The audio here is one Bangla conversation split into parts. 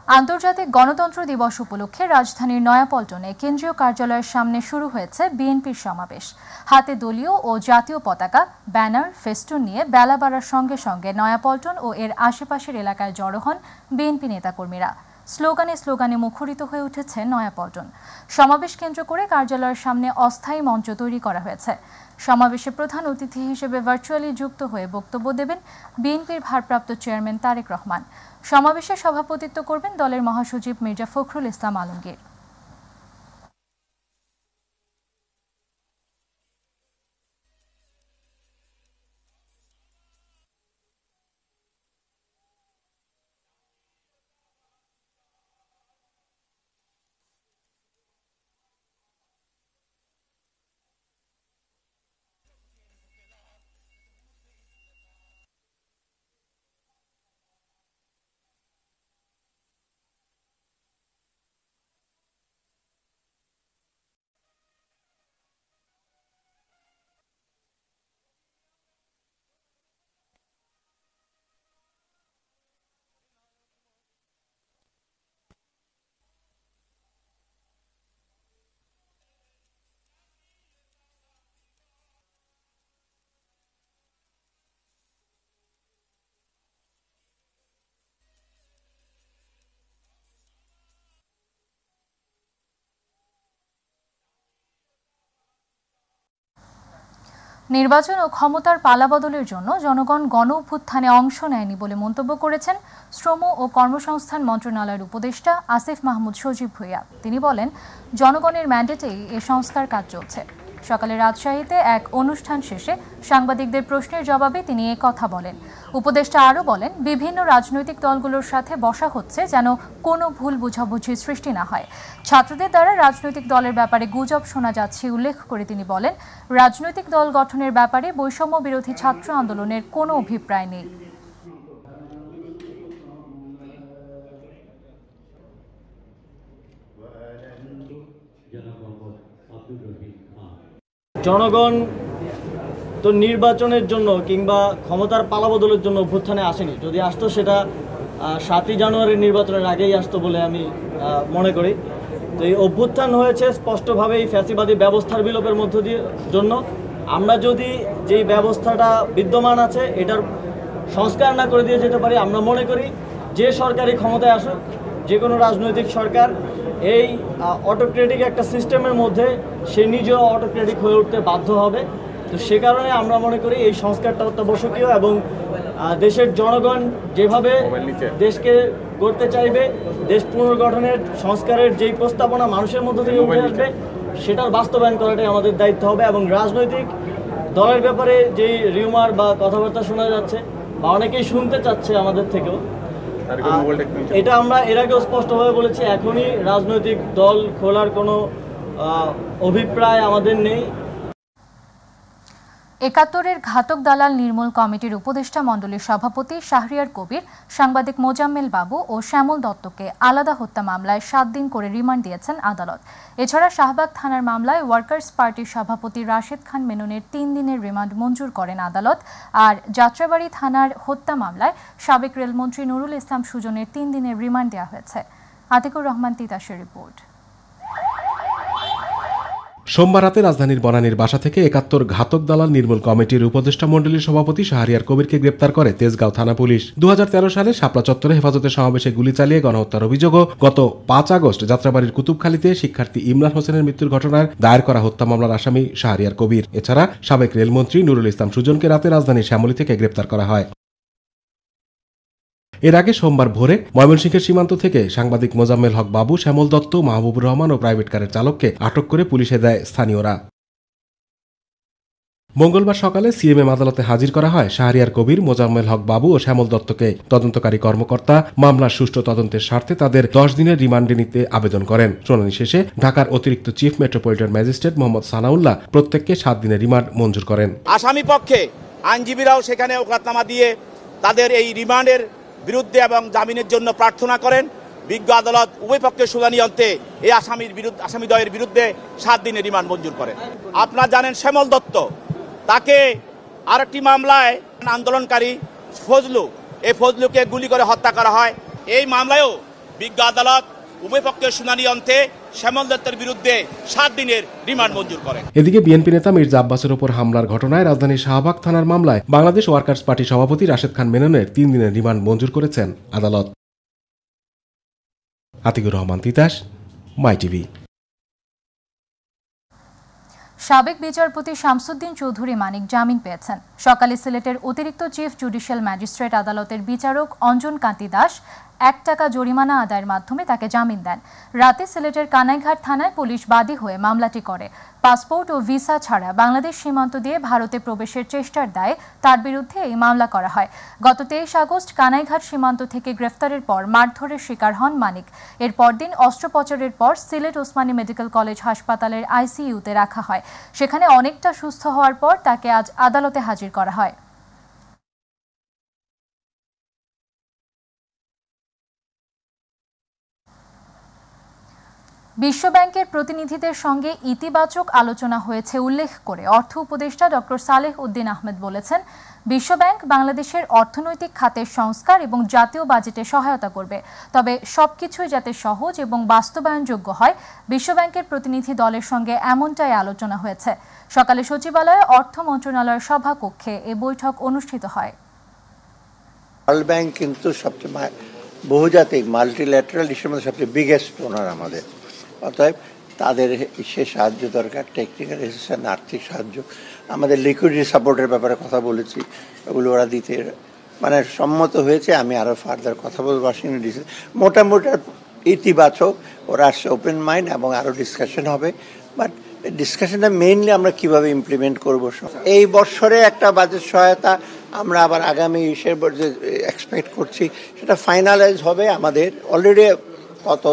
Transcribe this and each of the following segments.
আন্তর্জাতিক গণতন্ত্র দিবস উপলক্ষে রাজধানীর নয়াপল্টনে কেন্দ্রীয় কার্যালয়ের সামনে শুরু হয়েছে বিএনপির সমাবেশ। হাতে দলীয় ও জাতীয় পতাকা, ব্যানার, ফেস্টুন নিয়ে বেলা বাড়ার সঙ্গে সঙ্গে নয়াপল্টন ও এর আশেপাশের এলাকায় জড়ো হন বিএনপি নেতাকর্মীরা। স্লোগানে স্লোগানে মুখরিত হয়ে উঠেছে নয়াপল্টন। সমাবেশ কেন্দ্র করে কার্যালয়ের সামনে অস্থায়ী মঞ্চ তৈরি করা হয়েছে। সমাবেশে প্রধান অতিথি হিসেবে ভার্চুয়ালি যুক্ত হয়ে বক্তব্য দেবেন বিএনপির ভারপ্রাপ্ত চেয়ারম্যান তারেক রহমান। সমাবেশে সভাপতিত্ব করবেন দলের মহাসচিব মির্জা ফখরুল ইসলাম আলমগীর। নির্বাচন ও ক্ষমতার পালাবদলের জন্য জনগণ গণ অভ্যুত্থানে অংশ নেয়নি বলে মন্তব্য করেছেন শ্রম ও কর্মসংস্থান মন্ত্রণালয়ের উপদেষ্টা আসিফ মাহমুদ সজীব ভুঁইয়া। তিনি বলেন, জনগণের ম্যান্ডেটেই এ সংস্কার কাজ চলছে। সকালে রাজশাহীতে এক অনুষ্ঠান শেষে সাংবাদিকদের প্রশ্নের জবাবে তিনি এ কথা বলেন। উপদেষ্টা আরও বলেন, বিভিন্ন রাজনৈতিক দলগুলোর সাথে বসা হচ্ছে যেন কোনো ভুল বোঝাবুঝির সৃষ্টি না হয়। ছাত্রদের দ্বারা রাজনৈতিক দলের ব্যাপারে গুজব শোনা যাচ্ছে উল্লেখ করে তিনি বলেন, রাজনৈতিক দল গঠনের ব্যাপারে বৈষম্য বিরোধী ছাত্র আন্দোলনের কোনো অভিপ্রায় নেই। জনগণ তো নির্বাচনের জন্য কিংবা ক্ষমতার পালাবদলের জন্য অভ্যুত্থানে আসেনি। যদি আসতো সেটা 7ই জানুয়ারির নির্বাচনের আগেই আসতো বলে আমি মনে করি। তো এই অভ্যুত্থান হয়েছে স্পষ্টভাবে এই ফ্যাসিবাদী ব্যবস্থার বিলোপের মধ্য দিয়ে জন্য। আমরা যদি যেই ব্যবস্থাটা বিদ্যমান আছে এটার সংস্কার না করে দিয়ে যেতে পারি, আমরা মনে করি যে সরকারি ক্ষমতায় আসুক, যে কোনো রাজনৈতিক সরকার, এই অটোক্রেটিক একটা সিস্টেমের মধ্যে সে নিজেও অটোক্রেটিক হয়ে উঠতে বাধ্য হবে। তো সে কারণে আমরা মনে করি এই সংস্কারটা অত্যাবশ্যকীয় এবং দেশের জনগণ যেভাবে দেশকে গড়তে চাইবে, দেশ পুনর্গঠনের সংস্কারের যেই প্রস্তাবনা মানুষের মধ্য থেকে উঠে আসবে সেটার বাস্তবায়ন করাটাই আমাদের দায়িত্ব হবে। এবং রাজনৈতিক দলের ব্যাপারে যেই রিউমার বা কথাবার্তা শোনা যাচ্ছে বা অনেকেই শুনতে চাচ্ছে আমাদের থেকেও, এটা আমরা এর আগেও স্পষ্টভাবে বলেছি, এখনই রাজনৈতিক দল খোলার কোনো অভিপ্রায় আমাদের নেই। ৭১-এর ঘাতক দালাল নির্মূল কমিটির উপদেষ্টা মণ্ডলীর সভাপতি শাহরিয়ার কবির, সাংবাদিক মোজাম্মেল বাবু ও শ্যামল দত্তকে আলাদা হত্যা মামলায় 7 দিন করে রিমান্ড দিয়েছেন আদালত। এছাড়া শাহবাগ থানার মামলায় ওয়ার্কার্স পার্টির সভাপতি রাশেদ খান মেননের 3 দিনের রিমান্ড মঞ্জুর করেন আদালত। আর যাত্রাবাড়ি থানার হত্যা মামলায় সাবেক রেলমন্ত্রী নুরুল ইসলাম সুজনের 3 দিনের রিমান্ড দেওয়া হয়েছে। আতিকুর রহমান তিতাসের রিপোর্ট। সোমবার রাতে রাজধানীর বনানীর বাসা থেকে ৭১ ঘাতক দালাল নির্মূল কমিটির উপদেষ্টা মণ্ডলীর সভাপতি শাহরিয়ার কবিরকে গ্রেপ্তার করে তেজগাঁও থানা পুলিশ। 2013 সালে শাপলা চত্বরে হেফাজতের সমাবেশে গুলি চালিয়ে গণহত্যার অভিযোগও গত 5 আগস্ট যাত্রাবাড়ির কুতুবখালীতে শিক্ষার্থী ইমরান হোসেনের মৃত্যুর ঘটনার দায়ের করা হত্যা মামলার আসামি শাহরিয়ার কবির। এছাড়া সাবেক রেলমন্ত্রী নুরুল ইসলাম সুজনকে রাতে রাজধানীর শ্যামলী থেকে গ্রেপ্তার করা হয়। এর আগে সোমবার ভোরে ময়মনসিংহের সীমান্ত থেকে সাংবাদিক মোজাম্মেল হক বাবু, শ্যামল দত্ত, মাহবুবুর রহমান ও প্রাইভেট কারের চালককে আটক করে পুলিশে দেয় স্থানীয়রা। মঙ্গলবার সকালে সিএমএম আদালতে হাজির করা হয় শাহরিয়ার কবির, মোজাম্মেল হক বাবু ও শ্যামল দত্তকে। তদন্তকারী কর্মকর্তা মামলার সুষ্ঠু তদন্তের স্বার্থে তাদের 10 দিনের রিমান্ডে নিতে আবেদন করেন। শুনানি শেষে ঢাকার অতিরিক্ত chief metropolitan magistrate Mohammad Sanaullah প্রত্যেককে 7 দিনের রিমান্ড মঞ্জুর করেন। আসামি পক্ষে আইনজীবীরাও সেখানে ওকালতনামা দিয়ে তাদের এই রিমান্ডের বিরুদ্ধে এবং জামিনের জন্য প্রার্থনা করেন। বিজ্ঞ আদালত উভয় পক্ষের শুনানি অন্তে এই আসামিদ্বয়ের বিরুদ্ধে 7 দিনের রিমান্ড মঞ্জুর করেন। আপনারা জানেন শ্যামল দত্ত, তাকে আরেকটি মামলায় আন্দোলনকারী ফজলু, এই ফজলুকে গুলি করে হত্যা করা হয়। এই মামলায়ও বিজ্ঞ আদালত উভয় পক্ষের শুনানি অন্তে শ্যামল দত্তের বিরুদ্ধে 7 দিনের রিমান্ড মঞ্জুর করেন। এদিকে বিএনপি নেতা মির্জা আব্বাসের উপর হামলার ঘটনায় রাজধানীর শাহবাগ থানার মামলায় বাংলাদেশ ওয়ার্কার্স পার্টি সভাপতি রাশেদ খান মেননের 3 দিনের রিমান্ড মঞ্জুর করেছেন আদালত। আতিকুর রহমান তিতাস, মাই টিভি। সাবেক বিচারপতি শামসুদ্দিন চৌধুরী মানিক জামিন পেয়েছেন। সকালে সিলেটের অতিরিক্ত চিফ জুডিশিয়াল ম্যাজিস্ট্রেট আদালতের বিচারক অঞ্জন কান্তি দাস 1 টাকা জরিমানা আদায়ের মাধ্যমে তাকে জামিন দেন। রাতে সিলেটের কানাইঘাট থানায় পুলিশ বাদী হয়ে মামলাটি করে। পাসপোর্ট ও ভিসা ছাড়া বাংলাদেশ সীমান্ত দিয়ে ভারতে প্রবেশের চেষ্টার দায়ে তার বিরুদ্ধে এই মামলা করা হয়। গত 23 আগস্ট কানাইঘাট সীমান্ত থেকে গ্রেফতারের পর মারধরের শিকার হন মানিক। এর পরদিন অস্ত্রোপচারের পর সিলেট ওসমানী মেডিকেল কলেজ হাসপাতালের আইসিইউতে রাখা হয়। সেখানে অনেকটা সুস্থ হওয়ার পর তাকে আজ আদালতে হাজির করা হয়। বিশ্বব্যাংকের প্রতিনিধিদের সঙ্গে ইতিবাচক আলোচনা হয়েছে উল্লেখ করে অর্থ উপদেষ্টা ডক্টর সালেহ উদ্দিন আহমেদ বলেছেন, বিশ্বব্যাংক বাংলাদেশের অর্থনৈতিক খাতের সংস্কার এবং জাতীয় বাজেটে সহায়তা করবে। তবে সবকিছুই যাতে সহজ এবং বাস্তবায়নযোগ্য হয়, বিশ্বব্যাংকের প্রতিনিধি দলের সঙ্গে এমনটাই আলোচনা হয়েছে। সকালে সচিবালয়ে অর্থ মন্ত্রণালয়ের সভাকক্ষে এ বৈঠক অনুষ্ঠিত হয়। ওয়ার্ল্ড ব্যাংক কিন্তু সবচেয়ে বহুজাতিক মাল্টিল্যাটারাল ইস্যুর মধ্যে সবচেয়ে বিগেস্ট ওনার আমাদের। অতএব তাদের সে সাহায্য দরকার, টেকনিক্যাল অ্যাসিস্ট্যান্স, আর্থিক সাহায্য, আমাদের লিকুইডিটি সাপোর্টের ব্যাপারে কথা বলেছি, ওগুলো ওরা দিতে মানে সম্মত হয়েছে। আমি আরও ফার্দার কথা বলবো ওয়াশিংটন ডিসি। মোটামুটি ইতিবাচক, ওরা আসছে ওপেন মাইন্ড এবং আরও ডিসকাশন হবে। বাট ডিসকাশনটা মেইনলি আমরা কিভাবে ইমপ্লিমেন্ট করবো। এই বছরে একটা বাজেট সহায়তা আমরা আবার আগামী ইসের যে এক্সপেক্ট করছি সেটা ফাইনালাইজ হবে। আমাদের অলরেডি কত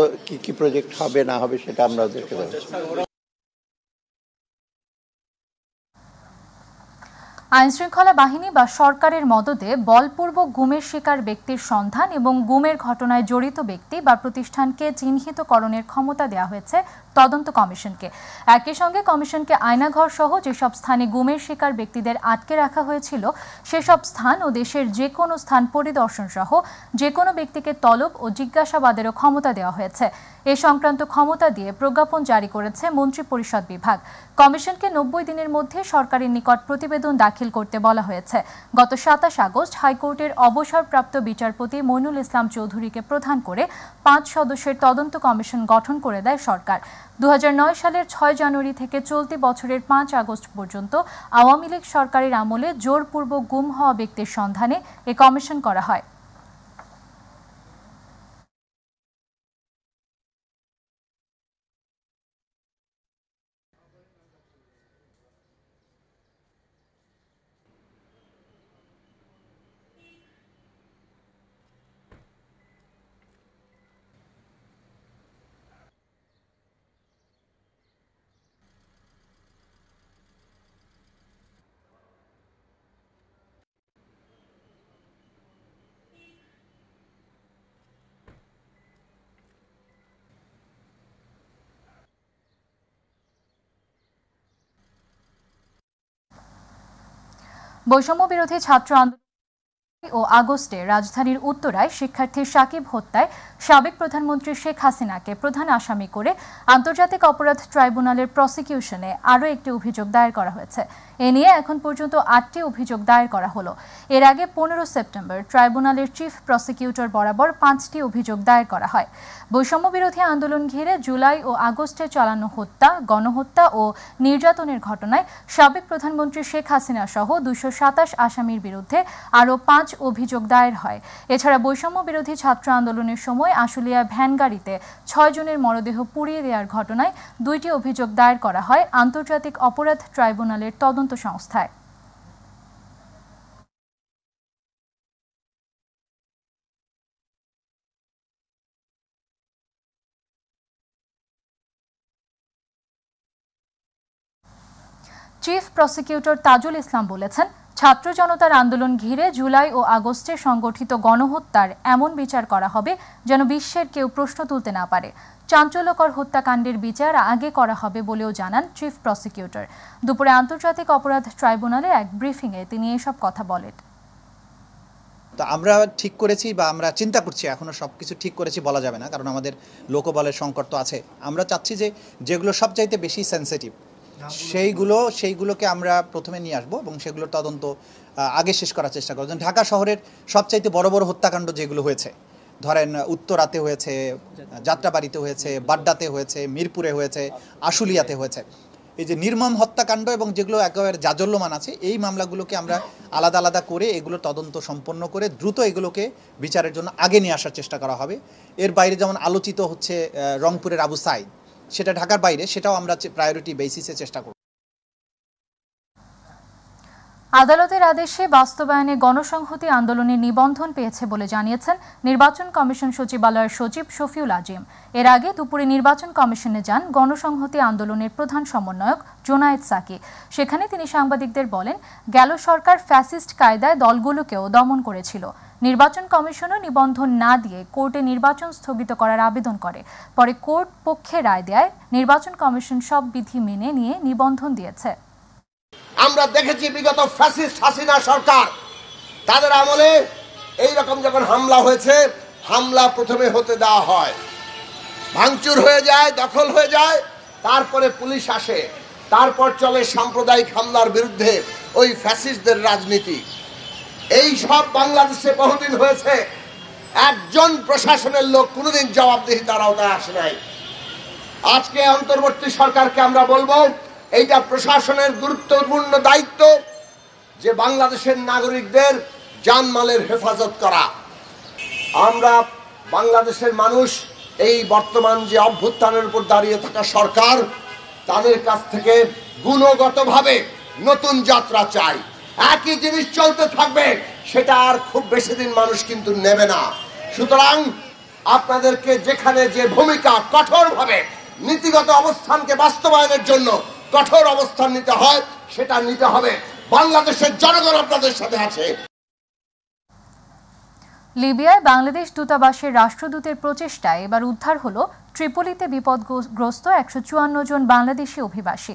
কি প্রজেক্ট হবে না হবে সেটা আমরা দেখতে পাচ্ছি। আইনশৃঙ্খলা বাহিনী বা সরকারের মদদে বলপূর্বক গুমের শিকার ব্যক্তির সন্ধান এবং গুমের ঘটনায় জড়িত ব্যক্তি বা প্রতিষ্ঠানকে চিহ্নিতকরণের ক্ষমতা দেওয়া হয়েছে তদন্ত কমিশনকে। একই সঙ্গে কমিশনকে আয়নাঘর সহ যেসব স্থানে গুমের শিকার ব্যক্তিদের আটকে রাখা হয়েছিল সেসব স্থান ও দেশের যে কোনো স্থান পরিদর্শন সহ যে কোনো ব্যক্তিকে তলব ও জিজ্ঞাসাবাদেরও ক্ষমতা দেওয়া হয়েছে। এ সংক্রান্ত ক্ষমতা দিয়ে প্রজ্ঞাপন জারি করেছে মন্ত্রিপরিষদ বিভাগ। কমিশনকে 90 দিনের মধ্যে সরকারের নিকট প্রতিবেদন দাখিল করতে বলা হয়েছে। গত 27 আগস্ট হাইকোর্টের অবসরপ্রাপ্ত বিচারপতি মইনুল ইসলাম চৌধুরীকে প্রধান করে 5 সদস্যের তদন্ত কমিশন গঠন করে দেয় সরকার। 2009 সালের 6 জানুয়ারি থেকে চলতি বছরের 5 আগস্ট পর্যন্ত আওয়ামী লীগ সরকারের আমলে জোরপূর্বক গুম হওয়া ব্যক্তির সন্ধানে এ কমিশন করা হয়। বৈষম্য বিরোধী ছাত্র আন্দোলন ও আগস্টে রাজধানীর উত্তরায় শিক্ষার্থী সাকিব হত্যায় সাবেক প্রধানমন্ত্রী শেখ হাসিনাকে প্রধান আসামি করে আন্তর্জাতিক অপরাধ ট্রাইব্যুনালের প্রসিকিউশনে আরও একটি অভিযোগ দায়ের করা হয়েছে। এ নিয়ে এখন পর্যন্ত 8টি অভিযোগ দায়ের করা হলো। এর আগে 15 সেপ্টেম্বর ট্রাইব্যুনালের চিফ প্রসিকিউটর বরাবর 5টি অভিযোগ দায়ের করা হয়। বৈষম্য বিরোধী আন্দোলন ঘিরে জুলাই ও আগস্টে চালানো হত্যা, গণহত্যা ও নির্যাতনের ঘটনায় সাবেক প্রধানমন্ত্রী শেখ হাসিনা সহ 227 আসামির বিরুদ্ধে আরও 5 অভিযোগ দায়ের হয়। এছাড়া বৈষম্য বিরোধী ছাত্র আন্দোলনের সময় আশুলিয়া ভ্যান গাড়িতে 6 জনের মরদেহ পুড়িয়ে দেওয়ার ঘটনায় 2টি অভিযোগ দায়ের করা হয় আন্তর্জাতিক অপরাধ ট্রাইব্যুনালের তদন্ত সংস্থায়। চিফ প্রসিকিউটর তাজুল ইসলাম বলেছেন, ছাত্র জনতার আন্দোলন ঘিরে জুলাই ও আগস্টে সংগঠিত গণহত্যার এমন বিচার করা হবে যেন বিশ্বের কেউ প্রশ্ন তুলতে না পারে। চাঞ্চল্যকর হত্যাকাণ্ডের বিচার আগে করা হবে বলেও জানান চিফ প্রসিকিউটর। দুপুরে আন্তর্জাতিক অপরাধ ট্রাইব্যুনালে এক ব্রিফিংয়ে তিনি এসব কথা বলেন। তো আমরা ঠিক করেছি বা আমরা চিন্তা করছি, এখনও সব কিছু ঠিক করেছি বলা যাবে না, কারণ আমাদের লোকবলের সংকট তো আছে। আমরা চাচ্ছি যে যেগুলো সবচাইতে বেশি সেন্সিটিভ সেইগুলোকে আমরা প্রথমে নিয়ে আসবো এবং সেগুলোর তদন্ত আগে শেষ করার চেষ্টা করব। ঢাকা শহরের সবচাইতে বড় বড় হত্যাকাণ্ড যেগুলো হয়েছে, ধরেন উত্তরাতে হয়েছে, যাত্রাবাড়িতে হয়েছে, বাড্ডাতে হয়েছে, মিরপুরে হয়েছে, আশুলিয়াতে হয়েছে, এই যে নির্মম হত্যাকাণ্ড এবং যেগুলো একেবারে জাজল্যমান আছে, এই মামলাগুলোকে আমরা আলাদা আলাদা করে এগুলো তদন্ত সম্পন্ন করে দ্রুত এগুলোকে বিচারের জন্য আগে নিয়ে আসার চেষ্টা করা হবে। এর বাইরে যেমন আলোচিত হচ্ছে রংপুরের আবু সাইদ, সেটা ঢাকার বাইরে, সেটাও আমরা প্রায়োরিটি বেসিসে চেষ্টা করব। আদালতের আদেশে বাস্তবায়নে গণসংহতি আন্দোলনের নিবন্ধন পেয়েছে বলে জানিয়েছেন নির্বাচন কমিশন সচিবালয়ের সচিব শফিউল আজিম। এর আগে দুপুরে নির্বাচন কমিশনে যান গণসংহতি আন্দোলনের প্রধান সমন্বয়ক জোনায়েদ সাকি। সেখানে তিনি সাংবাদিকদের বলেন, গেল সরকার ফ্যাসিস্ট কায়দায় দলগুলোকেও দমন করেছিল। নির্বাচন কমিশনও নিবন্ধন না দিয়ে কোর্টে নির্বাচন স্থগিত করার আবেদন করে। পরে কোর্ট পক্ষে রায় দেয় নির্বাচন কমিশন সব বিধি মেনে নিয়ে নিবন্ধন দিয়েছে। আমরা দেখেছি বিগত ফ্যাসিস্ট হাসিনা সরকার, তাদের আমলে এই রকম যখন হামলা হয়েছে, হামলা প্রথমে হতে দেওয়া হয়, ভাঙচুর হয়ে যায়, দখল হয়ে যায়, তারপরে পুলিশ আসে, তারপর চলে সাম্প্রদায়িক হামলার বিরুদ্ধে ওই ফ্যাসিস্টদের রাজনীতি। এই সব বাংলাদেশে বহুদিন হয়েছে, একজন প্রশাসনের লোক কোনোদিন জবাবদিহিতার আওতায় আসে নাই। আজকে অন্তর্বর্তী সরকারকে আমরা বলবো, এইটা প্রশাসনের গুরুত্বপূর্ণ দায়িত্ব যে বাংলাদেশের নাগরিকদের জানমালের হেফাজত করা। আমরা বাংলাদেশের মানুষ এই বর্তমান যে অভ্যুত্থানের উপর দাঁড়িয়ে থাকা সরকার, তাদের কাছ থেকে গুণগতভাবে নতুন যাত্রা চাই। একই জিনিস চলতে থাকবে, সেটা আর খুব বেশি দিন মানুষ কিন্তু নেবে না। সুতরাং আপনাদেরকে যেখানে যে ভূমিকা, কঠোরভাবে নীতিগত অবস্থানকে বাস্তবায়নের জন্য কঠোর অবস্থান নিতে হয়, সেটা নিতে হবে। বাংলাদেশের জনগণ আপনাদের সাথে আছে। লিবিয়ায় বাংলাদেশ দূতাবাসের রাষ্ট্রদূতের প্রচেষ্টায় এবার উদ্ধার হলো ট্রিপোলিতে বিপদগ্রস্ত 154 জন বাংলাদেশি অভিবাসী।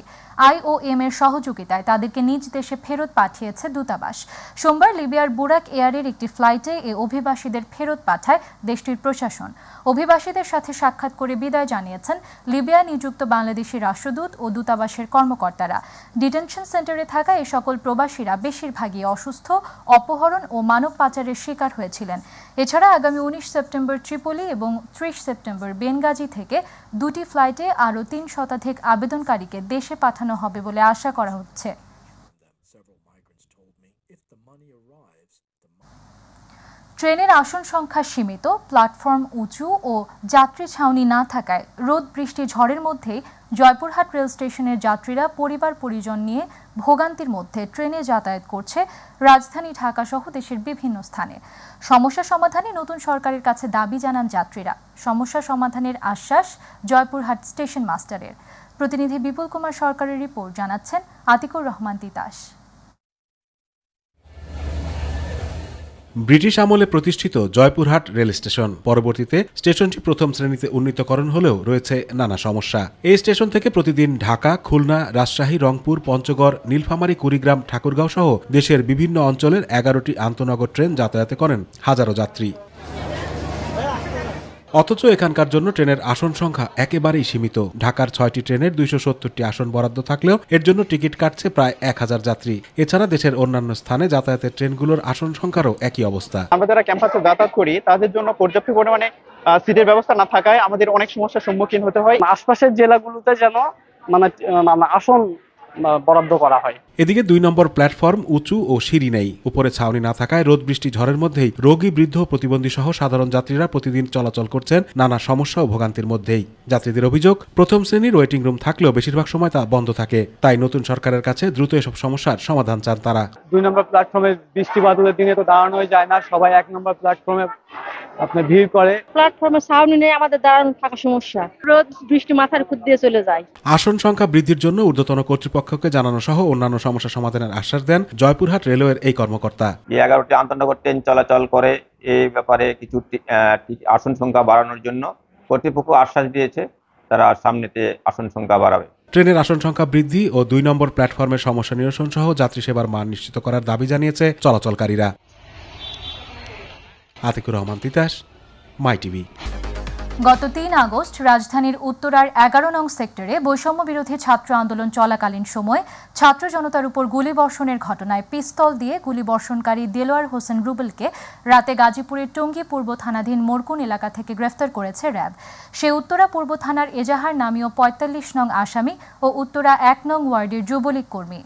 IOM এর সহযোগিতায় তাদেরকে নিজ দেশে ফেরত পাঠিয়েছে দূতাবাস। সোমবার লিবিয়ার বুরাক এয়ারের একটি ফ্লাইটে এই অভিবাসীদের ফেরত পাঠায় দেশটির প্রশাসন। অভিবাসীদের সাথে সাক্ষাৎ করে বিদায় জানিয়েছেন লিবিয়া নিযুক্ত বাংলাদেশি রাষ্ট্রদূত ও দূতাবাসের কর্মকর্তারা। ডিটেনশন সেন্টারে থাকা এই সকল প্রবাসীরা বেশিরভাগই অসুস্থ, অপহরণ ও মানব পাচারের শিকার হয়েছিলেন। এছাড়া আগামী 19 সেপ্টেম্বর ট্রিপোলি এবং 30 সেপ্টেম্বর বেনগাজি থেকে দুটি ফ্লাইটে আরও 3 শতাধিক আবেদনকারীকে দেশে পাঠানো হবে বলে আশা করা হচ্ছে। ট্রেনের আসন সংখ্যা সীমিত, প্ল্যাটফর্ম উঁচু ও যাত্রী ছাউনি না থাকায় রোদ বৃষ্টি ঝড়ের মধ্যেই জয়পুরহাট রেল স্টেশনের যাত্রীরা পরিবার পরিজন নিয়ে ভোগান্তির মধ্যে ট্রেনে যাতায়াত করছে রাজধানী ঢাকা সহ দেশের বিভিন্ন স্থানে। সমস্যা সমাধানে নতুন সরকারের কাছে দাবি জানান যাত্রীরা। সমস্যা সমাধানের আশ্বাস জয়পুরহাট স্টেশন মাস্টারের। প্রতিনিধি বিপুল কুমার সরকারের রিপোর্ট, জানাচ্ছেন আতিকুর রহমান তিতাস। ব্রিটিশ আমলে প্রতিষ্ঠিত জয়পুরহাট রেল স্টেশন, পরবর্তীতে স্টেশনটি প্রথম শ্রেণীতে উন্নীতকরণ হলেও রয়েছে নানা সমস্যা। এই স্টেশন থেকে প্রতিদিন ঢাকা, খুলনা, রাজশাহী, রংপুর, পঞ্চগড়, নীলফামারী, কুড়িগ্রাম, ঠাকুরগাঁও সহ দেশের বিভিন্ন অঞ্চলের 11টি আন্তনগর ট্রেন যাতায়াত করেন হাজারো যাত্রী। অথচ এখানকার জন্য ট্রেনের আসন সংখ্যা একেবারেই সীমিত। ঢাকার 6টি ট্রেনের 270টি আসন বরাদ্দ থাকলেও এর জন্য টিকিট কাটছে প্রায় 1000 যাত্রী। এছাড়া দেশের অন্যান্য স্থানে যাতায়াতের ট্রেনগুলোর আসন সংখ্যারও একই অবস্থা। আমরা যারা ক্যাম্পাসে যাতায়াত করি তাদের জন্য পর্যাপ্ত পরিমাণে সিটের ব্যবস্থা না থাকায় আমাদের অনেক সমস্যার সম্মুখীন হতে হয়। আশপাশের জেলাগুলোতে যেন আসন বরাদ্দ করা হয়। এদিকে 2 নম্বর প্ল্যাটফর্ম উঁচু ও সিঁড়ি নেই। উপরে ছাউনি না থাকায় রোদ বৃষ্টি ঝড়ের মধ্যেই রোগী, বৃদ্ধ, প্রতিবন্ধী সহ সাধারণ যাত্রীরা প্রতিদিন চলাচল করছেন নানা সমস্যা ও ভোগান্তির মধ্যেই। যাত্রীদের অভিযোগ, প্রথম শ্রেণীর ওয়েটিং রুম থাকলেও বেশিরভাগ সময় তা বন্ধ থাকে। তাই নতুন সরকারের কাছে দ্রুত এসব সমস্যার সমাধান চান তারা। 2 নম্বর প্ল্যাটফর্মে বৃষ্টি বাদলের দিনে তো দাঁড়ানোই যায় না, সবাই 1 নম্বর প্ল্যাটফর্মে ভিড় করে। প্ল্যাটফর্মে ছাউনি নেই, আমাদের দাঁড়ানো থাকা সমস্যা, রোদ বৃষ্টি মাথার উপর দিয়ে চলে যায়। আসন সংখ্যা বৃদ্ধির জন্য ঊর্ধ্বতন কর্তৃপক্ষকে জানানো সহ অন্যান্য সমস্যা সমাধানের আশ্বাস দেন জয়পুরহাট রেলওয়ের এই কর্মকর্তা। 11টি আন্তনগর ট্রেন চলাচল করে, এই ব্যাপারে কিছু আসন সংখ্যা বাড়ানোর জন্য কর্তৃপক্ষ আশ্বাস দিয়েছে, তারা সামনেতে আসন সংখ্যা বাড়াবে। ট্রেনের আসন সংখ্যা বৃদ্ধি ও 2 নম্বর প্ল্যাটফর্মের সমস্যা নিরসন সহ যাত্রী সেবার মান নিশ্চিত করার দাবি জানিয়েছে চলাচলকারীরা। আতিকুর রহমান তিতাস, মাই টিভি। গত ৩ আগস্ট রাজধানীর উত্তরার ১১ নং সেক্টরে বৈষম্য বিরোধী ছাত্র আন্দোলন চলাকালীন সময়ে ছাত্র জনতার উপর গুলিবর্ষণের ঘটনায় পিস্তল দিয়ে গুলিবর্ষণকারী দেলোয়ার হোসেন রুবেলকে রাতে গাজীপুরের টঙ্গী পূর্ব থানাধীন মোরকুন এলাকা থেকে গ্রেফতার করেছে র্যাব। সে উত্তরা পূর্ব থানার এজাহার নামীয় ৪৫ নং আসামি ও উত্তরা ১ নং ওয়ার্ডের যুবলীগ কর্মী।